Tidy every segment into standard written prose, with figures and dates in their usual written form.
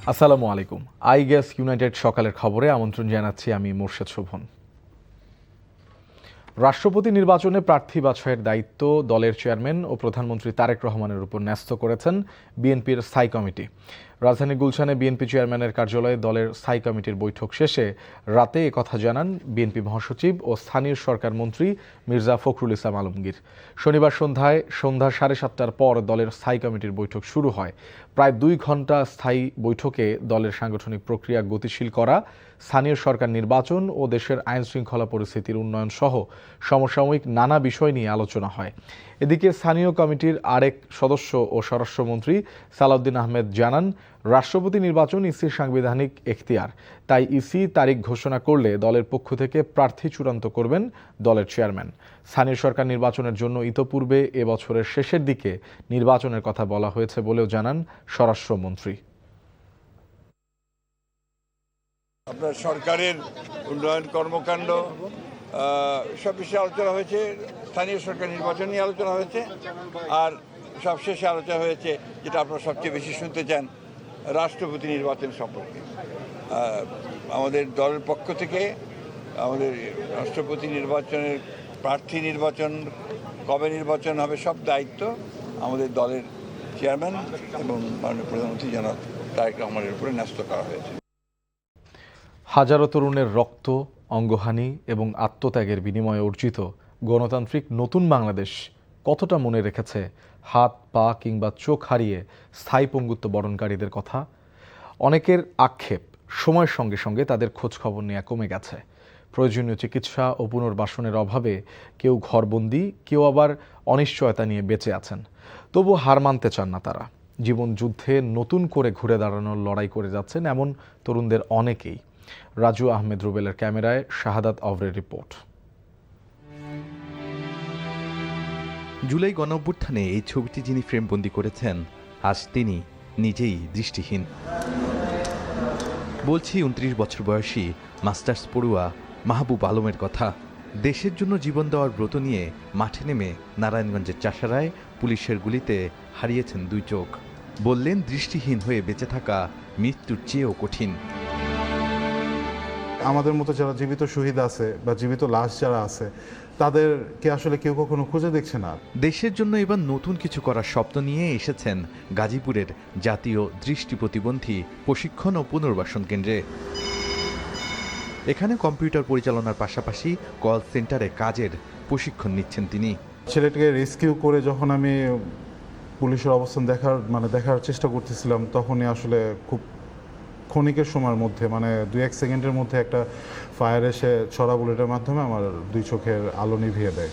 আসসালামু আলাইকুম। I gas United সকালের খবরে আমন্ত্রণ জানাচ্ছি আমি মোর্শেদ শোভন। রাষ্ট্রপতি নির্বাচনে প্রার্থী বাছাইয়ের দায়িত্ব দলের চেয়ারম্যান ও প্রধানমন্ত্রী তারেক রহমানের উপর ন্যস্ত করেছেন বিএনপির স্থায়ী কমিটি। রাজধানী গুলশানে বিএনপি চেয়ারম্যানের কার্যালয়ে দলের স্থায়ী কমিটির বৈঠক শেষে রাতে একথা জানান বিএনপি মহাসচিব ও স্থানীয় সরকার মন্ত্রী মির্জা ফখরুল ইসলাম আলমগীর। শনিবার সন্ধ্যা 7:30টার পর দলের স্থায়ী কমিটির বৈঠক শুরু হয়। প্রায় 2 ঘণ্টা স্থায়ী বৈঠকে দলের সাংগঠনিক প্রক্রিয়া গতিশীল করা, স্থানীয় সরকার নির্বাচন ও দেশের আইনশৃঙ্খলা পরিস্থিতির উন্নয়ন সহ সমসাময়িক নানা বিষয় নিয়ে আলোচনা হয়। এদিকে স্থানীয় কমিটির আরেক সদস্য ও স্বরাষ্ট্রমন্ত্রী সালাউদ্দিন আহমেদ জানান, রাষ্ট্রপতি নির্বাচন ইসির সাংবিধানিক এখতিয়ার, তাই ইসি তারিখ ঘোষণা করলে দলের পক্ষ থেকে প্রার্থী চূড়ান্ত করবেন দলের চেয়ারম্যান। স্থানীয় সরকার নির্বাচনের জন্য ইতোপূর্বে এবছরের শেষের দিকে নির্বাচনের কথা বলা হয়েছে বলেও জানান স্বরাষ্ট্রমন্ত্রী। আপনার সরকারের উন্নয়ন কর্মকাণ্ড সব বিষয়ে আলোচনা হয়েছে, স্থানীয় সরকার নির্বাচন নিয়ে আলোচনা হয়েছে, আর সবশেষে আলোচনা হয়েছে যেটা আপনারা সবচেয়ে বেশি শুনতে চান, রাষ্ট্রপতি নির্বাচন সম্পর্কে। আমাদের দলের পক্ষ থেকে আমাদের রাষ্ট্রপতি নির্বাচনের প্রার্থী নির্বাচন কবে নির্বাচন হবে সব দায়িত্ব আমাদের দলের চেয়ারম্যান এবং মাননীয় প্রধানমন্ত্রী জনাব তারেক রহমানের উপরে ন্যস্ত করা হয়েছে। হাজারো তরুণের রক্ত, অঙ্গহানি এবং আত্মত্যাগের বিনিময়ে অর্জিত গণতান্ত্রিক নতুন বাংলাদেশ কতটা মনে রেখেছে হাত, পা কিংবা চোখ হারিয়ে স্থায়ী পঙ্গুত্ব বরণকারীদের কথা? অনেকের আক্ষেপ, সময়ের সঙ্গে সঙ্গে তাদের খোঁজখবর নেওয়া কমে গেছে। প্রয়োজনীয় চিকিৎসা ও পুনর্বাসনের অভাবে কেউ ঘরবন্দি, কেউ আবার অনিশ্চয়তা নিয়ে বেঁচে আছেন। তবু হার মানতে চান না তারা। জীবন যুদ্ধে নতুন করে ঘুরে দাঁড়ানোর লড়াই করে যাচ্ছেন এমন তরুণদের অনেকেই। রাজু আহমেদ রুবেলের ক্যামেরায় শাহাদাত অভরের রিপোর্ট। জুলাই গণঅভ্যুত্থানে এই ছবিটি যিনি ফ্রেমবন্দি করেছেন, আজ তিনি নিজেই দৃষ্টিহীন। বলছি 29 বছর বয়সী মাস্টার্স পড়ুয়া মাহবুব আলমের কথা। দেশের জন্য জীবন দেওয়ার ব্রত নিয়ে মাঠে নেমে নারায়ণগঞ্জের চাষারায় পুলিশের গুলিতে হারিয়েছেন 2 চোখ। বললেন, দৃষ্টিহীন হয়ে বেঁচে থাকা মৃত্যুর চেয়েও কঠিন। আমাদের মতো যারা জীবিত শহীদ আছে বা জীবিত লাশ যারা আছে, তাদেরকে আসলে কেউ কখনো খুঁজে দেখছে না। দেশের জন্য এবার নতুন কিছু করার স্বপ্ন নিয়ে এসেছেন গাজীপুরের জাতীয় দৃষ্টি প্রতিবন্ধী প্রশিক্ষণ ও পুনর্বাসন কেন্দ্রে। এখানে কম্পিউটার পরিচালনার পাশাপাশি কল সেন্টারে কাজের প্রশিক্ষণ নিচ্ছেন তিনি। ছেলেটাকে রেস্কিউ করে যখন আমি পুলিশের অবস্থান দেখার চেষ্টা করতেছিলাম, তখনই আসলে খুব ক্ষণিকের সময়ের মধ্যে 2-1 সেকেন্ডের মধ্যে একটা ফায়ার এসে ছড়া বুলেটের মাধ্যমে আমার 2 চোখের আলো নিভিয়ে দেয়।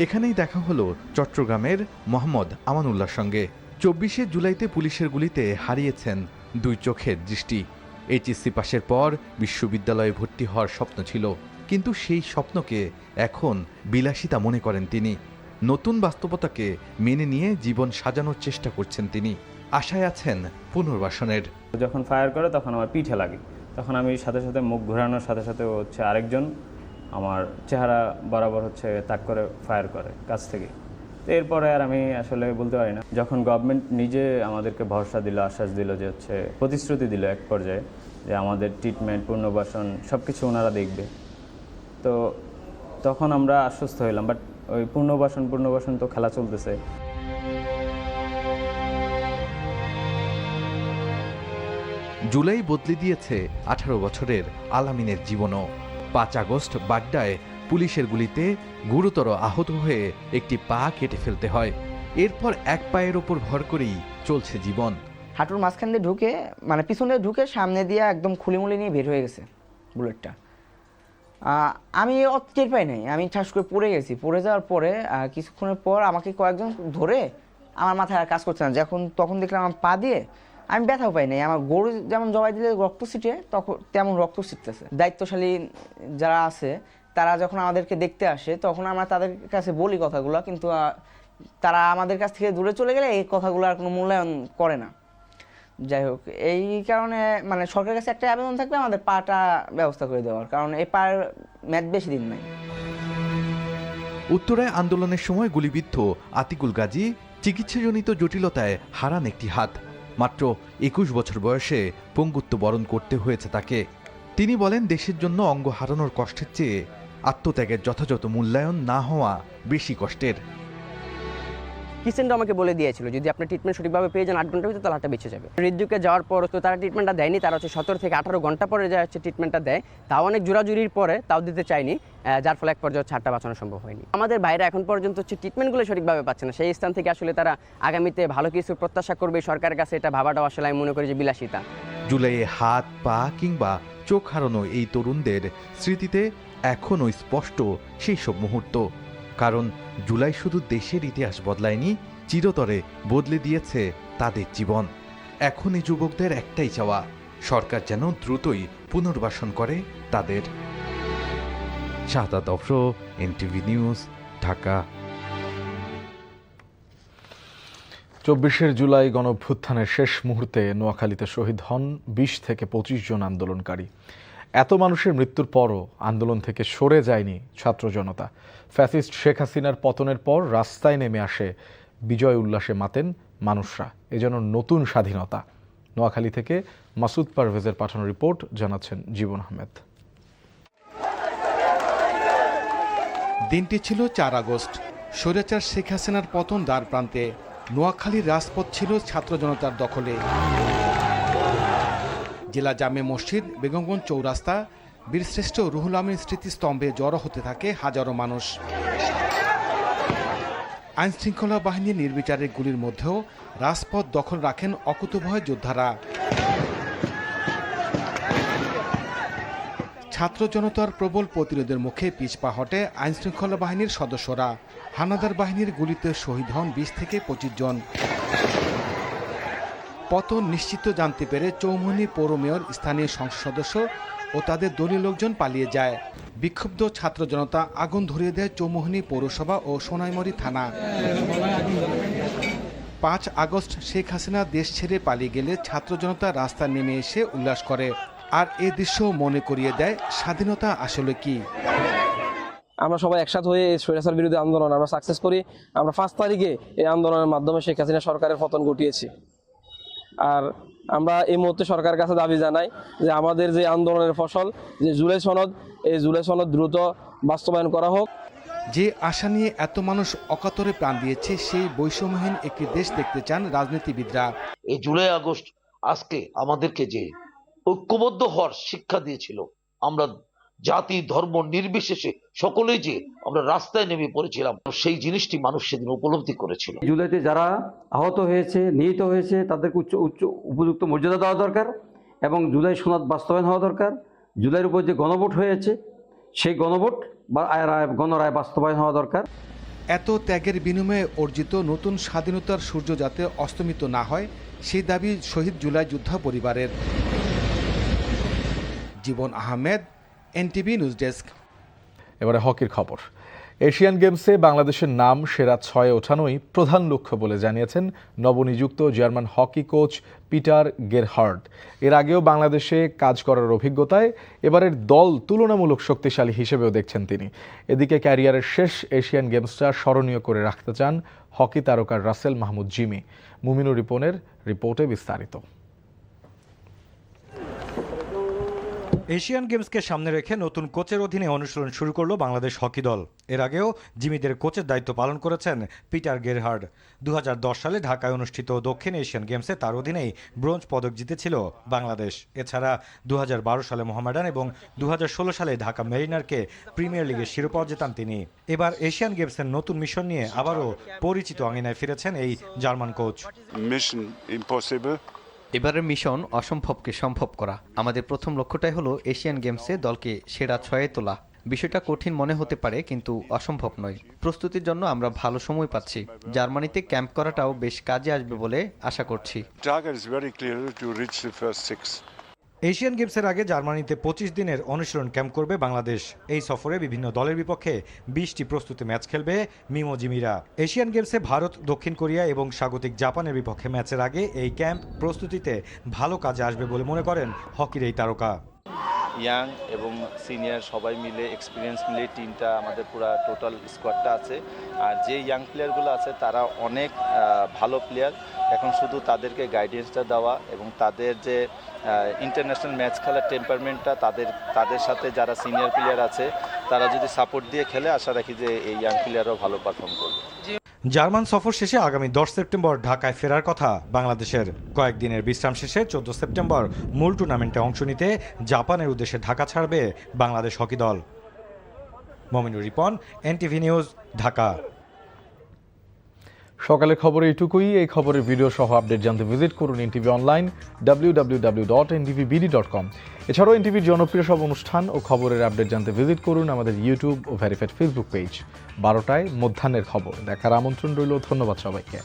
এখানেই দেখা হলো চট্টগ্রামের মোহাম্মদ আমানুল্লাহর সঙ্গে। 24শে জুলাইতে পুলিশের গুলিতে হারিয়েছেন 2 চোখের দৃষ্টি। এইচএসসি পাশের পর বিশ্ববিদ্যালয়ে ভর্তি হওয়ার স্বপ্ন ছিল, কিন্তু সেই স্বপ্নকে এখন বিলাসিতা মনে করেন তিনি। নতুন বাস্তবতাকে মেনে নিয়ে জীবন সাজানোর চেষ্টা করছেন তিনি। আশায় আছেন পুনর্বাসনের। যখন ফায়ার করে তখন আমার পিঠে লাগে, তখন আমি সাথে সাথে মুখ ঘোরানোর সাথে সাথে আরেকজন আমার চেহারা বরাবর তাক করে ফায়ার করে কাছ থেকে। তো এরপরে আর আমি আসলে বলতে পারি না। যখন গভর্নমেন্ট নিজে আমাদেরকে ভরসা দিল, আশ্বাস দিল, যে প্রতিশ্রুতি দিল এক পর্যায়ে যে আমাদের ট্রিটমেন্ট, পুনর্বাসন সব কিছু ওনারা দেখবে, তো তখন আমরা আশ্বস্ত হইলাম। বাট ওই পুনর্বাসন তো খেলা চলতেছে। জুলাই বদলে দিয়েছে 18 বছরের আলামিনের জীবনও। 5 আগস্ট বাড্ডায় পুলিশের গুলিতে গুরুতর আহত হয়ে একটি পা কেটে ফেলতে হয়। এরপর এক পায়ের ওপর ভর করেই চলছে জীবন। হাঁটুর মাঝখান দিয়ে ঢুকে, পিছন দিয়ে ঢুকে সামনে দিয়ে একদম খুলিমুলি নিয়ে বের হয়ে গেছে বুলেটটা। আমি টের পাই নাই, আমি ঠাস করে পড়ে গেছি। পড়ে যাওয়ার পরে কিছুক্ষণের পর আমাকে কয়েকজন ধরে, আমার মাথায় আর কাজ করছে না। তখন দেখলাম আমার পা দিয়ে আমি ব্যথাও পাই নাই। আমার গরু যেমন জবাই দিলে রক্ত ছিটে, তখন তেমন রক্ত ছিটতেছে। দায়িত্বশালী যারা আছে তারা যখন আমাদেরকে দেখতে আসে, তখন আমরা তাদের কাছে বলি কথাগুলো, কিন্তু তারা আমাদের কাছ থেকে দূরে চলে গেলে এই কথাগুলো আর কোনো মূল্যায়ন করে না। যাই হোক, এই কারণে সরকারের কাছে একটা আবেদন থাকবে আমাদের পাটা ব্যবস্থা করে দেওয়ার, কারণ এই পায়ের মেয়াদ বেশি দিন নাই। উত্তরায় আন্দোলনের সময় গুলিবিদ্ধ আতিকুল গাজী চিকিৎসাজনিত জটিলতায় হারান একটি হাত। মাত্র ২১ বছর বয়সে পঙ্গুত্ব বরণ করতে হয়েছে তাকে। তিনি বলেন, দেশের জন্য অঙ্গ হারানোর কষ্টের চেয়ে আত্মত্যাগের যথাযথ মূল্যায়ন না হওয়া বেশি কষ্টের। কিচেনটা আমাকে বলে দিয়েছিল যদি আপনি ট্রিটমেন্ট সঠিকভাবে পেয়ে যান ৮ ঘন্টার ভিতরে তাহলে হাতটা বেঁচে যাবে। হৃদযুগে যাওয়ার পর তো তারা ট্রিটমেন্টটা দেয়নি, তারা হচ্ছে ১৭ থেকে ১৮ ঘন্টা পরে যা হচ্ছে ট্রিটমেন্টটা দেয়, তাও অনেক জোরাজুরির পরে তাও দিতে চায়নি, যার ফলে এক পর্যায়ে হচ্ছে হাতটা বাঁচানো সম্ভব হয়নি। আমাদের ভাইরা এখন পর্যন্ত হচ্ছে ট্রিটমেন্টগুলো সঠিকভাবে পাচ্ছে না, সেই স্থান থেকে আসলে তারা আগামীতে ভালো কিছু প্রত্যাশা করবে সরকারের কাছে, এটা ভাবাটাও আসলে আমি মনে করি যে বিলাসিতা। জুলাইয়ে হাত, পা কিংবা চোখ হারানো এই তরুণদের স্মৃতিতে এখনও স্পষ্ট সেই সব মুহূর্ত। কারণ জুলাই শুধু দেশের ইতিহাস বদলায়নি, চিরতরে বদলে দিয়েছে তাদের জীবন। এখন এই যুবকদের একটাই চাওয়া, সরকার যেন দ্রুতই পুনর্বাসন করে তাদের। শাহাদাত অফরো, এনটিভি নিউজ, ঢাকা। ২৪শে জুলাই গণঅভ্যুত্থানের শেষ মুহূর্তে নোয়াখালীতে শহীদ হন ২০ থেকে ২৫ জন আন্দোলনকারী। এত মানুষের মৃত্যুর পরও আন্দোলন থেকে সরে যায়নি ছাত্র জনতা। ফ্যাসিস্ট শেখ হাসিনার পতনের পর রাস্তায় নেমে আসে বিজয় উল্লাসে মাতেন মানুষরা। এ যেন নতুন স্বাধীনতা। নোয়াখালী থেকে মাসুদ পারভেজের পাঠানো রিপোর্ট জানাচ্ছেন জীবন আহমেদ। দিনটি ছিল ৪ আগস্ট। স্বৈরাচার শেখ হাসিনার পতন দ্বার প্রান্তে। নোয়াখালীর রাজপথ ছিল ছাত্র জনতার দখলে। জেলা জামে মসজিদ, বেগমগঞ্জ চৌরাস্তা, বীরশ্রেষ্ঠ রুহুল আমিন স্মৃতিস্তম্ভে জড়ো হতে থাকে হাজারো মানুষ। আইনশৃঙ্খলা বাহিনীর নির্বিচারে গুলির মধ্যেও রাজপথ দখল রাখেন অকুতোভয় যোদ্ধারা। ছাত্র জনতার প্রবল প্রতিরোধের মুখে পিছপা হটে আইনশৃঙ্খলা বাহিনীর সদস্যরা। হানাদার বাহিনীর গুলিতে শহীদ হন ২০ থেকে ২৫ জন। পতন নিশ্চিত জানতে পেরে চৌমুহনী পৌর মেয়র, স্থানীয় সংসদ সদস্য ও তাদের দলীয় লোকজন পালিয়ে যায়। বিক্ষুব্ধ ছাত্র জনতা আগুন ধরিয়ে দেয় চৌমুহনী পৌরসভা ও সোনাইমুড়ি থানা। ৫ আগস্ট শেখ হাসিনা দেশ ছেড়ে পালিয়ে গেলে ছাত্র জনতা রাস্তায় নেমে এসে উল্লাস করে। আর এই দৃশ্য মনে করিয়ে দেয় স্বাধীনতা আসলে কি। আমরা সবাই একসাথে হয়ে এই স্বৈরাচার বিরোধী আন্দোলন আমরা সাকসেস করি। আমরা ৫ তারিখে এই আন্দোলনের মাধ্যমে শেখ হাসিনা সরকারের পতন ঘটিয়েছি। আর আমরা এই মুহূর্তে সরকারের কাছে দাবি জানাই যে আমাদের যে আন্দোলনের ফসল, যে জুলাই সনদ, এই জুলাই সনদ দ্রুত বাস্তবায়ন করা হোক। যে আশা নিয়ে এত মানুষ অকাতরে প্রাণ দিয়েছে, সেই বৈষম্যহীন একটি দেশ দেখতে চান রাজনীতিবিদরা। এই জুলাই আগস্ট আজকে আমাদেরকে যে ঐক্যবদ্ধ হওয়ার শিক্ষা দিয়েছিল, আমরা জাতি ধর্ম নির্বিশেষে সকলেই যে আমরা রাস্তায় নেমে পড়েছিলাম, সেই জিনিসটি মানুষ সেদিন উপলব্ধি করেছিল। জুলাইতে যারা আহত হয়েছে, নিহত হয়েছে, তাদেরকে উপযুক্ত মর্যাদা দেওয়া দরকার এবং জুলাই সনদ বাস্তবায়ন হওয়া দরকার। জুলাইয়ের উপর যে গণভোট হয়েছে, সেই গণভোট বা গণরায় বাস্তবায়ন হওয়া দরকার। এত ত্যাগের বিনিময়ে অর্জিত নতুন স্বাধীনতার সূর্য যাতে অস্তমিত না হয়, সেই দাবি শহীদ জুলাই যোদ্ধা পরিবারের। জীবন আহমেদ, এনটিভি নিউজ ডেস্ক। এবারে হকির খবর। এশিয়ান গেমসে বাংলাদেশের নাম সেরা ৬-এ ওঠানোই প্রধান লক্ষ্য বলে জানিয়েছেন নবনিযুক্ত German hockey coach Peter Gerhard. এর আগেও বাংলাদেশে কাজ করার অভিজ্ঞতায় এবারের দল তুলনামূলক শক্তিশালী হিসেবেও দেখছেন তিনি। এদিকে ক্যারিয়ারের শেষ এশিয়ান গেমসটা স্মরণীয় করে রাখতে চান হকি তারকা রাসেল মাহমুদ জিমি। মুমিনুর রিপনের রিপোর্টে বিস্তারিত। এশিয়ান গেমসকে সামনে রেখে নতুন কোচের অধীনে অনুশীলন শুরু করলো বাংলাদেশ হকি দল। এর আগেও জিমিদের কোচের দায়িত্ব পালন করেছেন পিটার গেরহার্ড। ২০১০ সালে ঢাকায় অনুষ্ঠিত দক্ষিণ এশিয়ান গেমসে তার অধীনেই ব্রোঞ্জ পদক জিতেছিল বাংলাদেশ। এছাড়া ২০১২ সালে মোহামেডান এবং ২০১৬ সালে ঢাকা মেরিনারকে প্রিমিয়ার লিগের শিরোপা জেতান তিনি। এবার এশিয়ান গেমসের নতুন মিশন নিয়ে আবারও পরিচিত আঙিনায় ফিরেছেন এই জার্মান কোচ। Mission impossible. এবারের মিশন অসম্ভবকে সম্ভব করা। আমাদের প্রথম লক্ষ্যটাই হলো এশিয়ান গেমসে দলকে সেরা ৬-এ তোলা। বিষয়টা কঠিন মনে হতে পারে, কিন্তু অসম্ভব নয়। প্রস্তুতির জন্য আমরা ভালো সময় পাচ্ছি। জার্মানিতে ক্যাম্প করাটাও বেশ কাজে আসবে বলে আশা করছি। এশিয়ান গেমসের আগে জার্মানিতে ২৫ দিনের অনুশীলন ক্যাম্প করবে বাংলাদেশ। এই সফরে বিভিন্ন দলের বিপক্ষে ২০টি প্রস্তুতি ম্যাচ খেলবে মিমো জিমিরা। এশিয়ান গেমসে ভারত, দক্ষিণ কোরিয়া এবং স্বাগতিক জাপানের বিপক্ষে ম্যাচের আগে এই ক্যাম্প প্রস্তুতিতে ভালো কাজে আসবে বলে মনে করেন হকির এই তারকা। ইয়াং এবং সিনিয়র সবাই মিলে এক্সপিরিয়েন্স মিলে টিমটা আমাদের পুরো টোটাল স্কোয়াডটা আছে। আর যে ইয়াং প্লেয়ারগুলো আছে তারা অনেক ভালো প্লেয়ার। এখন শুধু তাদেরকে গাইডেন্সটা দেওয়া এবং তাদের যে ইন্টারন্যাশনাল ম্যাচ খেলার টেম্পারমেন্টটা তাদের সাথে যারা সিনিয়র প্লেয়ার আছে তারা যদি সাপোর্ট দিয়ে খেলে, আশা রাখি যে এই ইয়াং প্লেয়ারও ভালো পারফর্ম করবে। জার্মান সফর শেষে আগামী 10 সেপ্টেম্বর ঢাকায় ফেরার কথা বাংলাদেশের। কয়েকদিনের বিশ্রাম শেষে 14 সেপ্টেম্বর মূল টুর্নামেন্টে অংশ নিতে জাপানের উদ্দেশ্যে ঢাকা ছাড়বে বাংলাদেশ হকি দল। Mominur Ripon, NTV news, Dhaka. সকালের খবর এইটুকুই। এই খবরের ভিডিও সহ আপডেট জানতে ভিজিট করুন এনটিভি অনলাইন www.ntvbd.com। এছাড়াও এনটিভির জনপ্রিয় সব অনুষ্ঠান ও খবরের আপডেট জানতে ভিজিট করুন আমাদের ইউটিউব ও ভেরিফাইড ফেসবুক পেজ। 12টায় মধ্যাহ্নের খবর দেখার আমন্ত্রণ রইল। ধন্যবাদ সবাইকে।